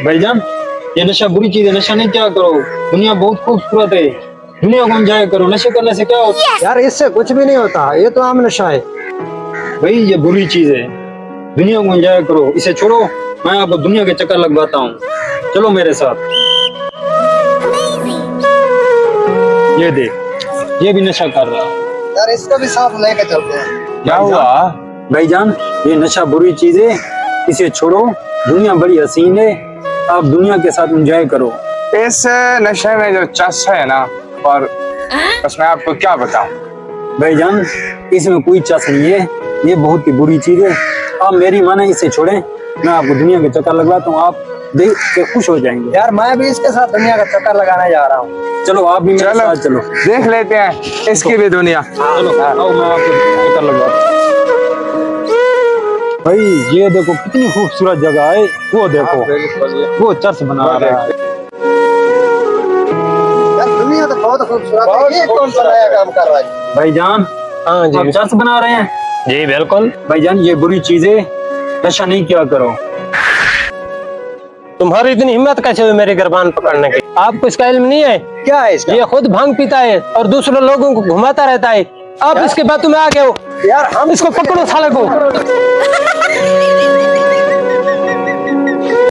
भाईजान, ये नशा बुरी चीज है, नशा नहीं क्या करो। दुनिया बहुत खूबसूरत है, दुनिया को एंजॉय करो। नशे करने से क्या होता है? यार इससे कुछ भी नहीं होता, ये तो आम नशा है। भाई ये बुरी चीज है, दुनिया को एंजॉय करो। इसे छोड़ो, मैं आपको दुनिया के चक्कर लगवाता हूँ। चलो मेरे साथ। ये देख, ये भी नशा कर रहा है। यार इसको भी साथ लेके चलते हैं। क्या हुआ? भाईजान, ये नशा बुरी चीज है, इसे छोड़ो। दुनिया बड़ी हसीन है, आप दुनिया के साथ एंजॉय करो। इस नशे में जो चस है ना, और बस मैं आपको क्या बताऊं। भाईजान, इसमें कोई चस नहीं है, ये बहुत ही बुरी चीज है। आप मेरी माने, इसे छोड़ें, मैं आपको दुनिया के चक्कर लगवाता हूँ, आप देख के खुश हो जाएंगे। यार मैं भी इसके साथ दुनिया का चक्कर लगाने जा रहा हूँ। चलो आप भी मेरे साथ चलो। देख लेते हैं इसकी भी दुनिया। चलो आओ, मैं आपको चक्कर लगवाता हूँ। भाई ये देखो कितनी खूबसूरत जगह है, वो देखो, वो चर्च बना रहा है। यार दुनिया तो बहुत खूबसूरत है, ये कौन सा नया काम कर रहा है? भाईजान, हाँ आप जी चर्च बना रहे हैं? जी बिल्कुल। भाईजान ये बुरी चीज है, नशा नहीं किया करो। तुम्हारी इतनी हिम्मत कैसे हुई मेरी गिरबान पकड़ने की? आपको इसका इल्म नहीं है? क्या है इसका? ये खुद भांग पीता है और दूसरे लोगों को घुमाता रहता है। आप इसके बातों में आ गए हो। यार हम इसको पकड़ो साले को।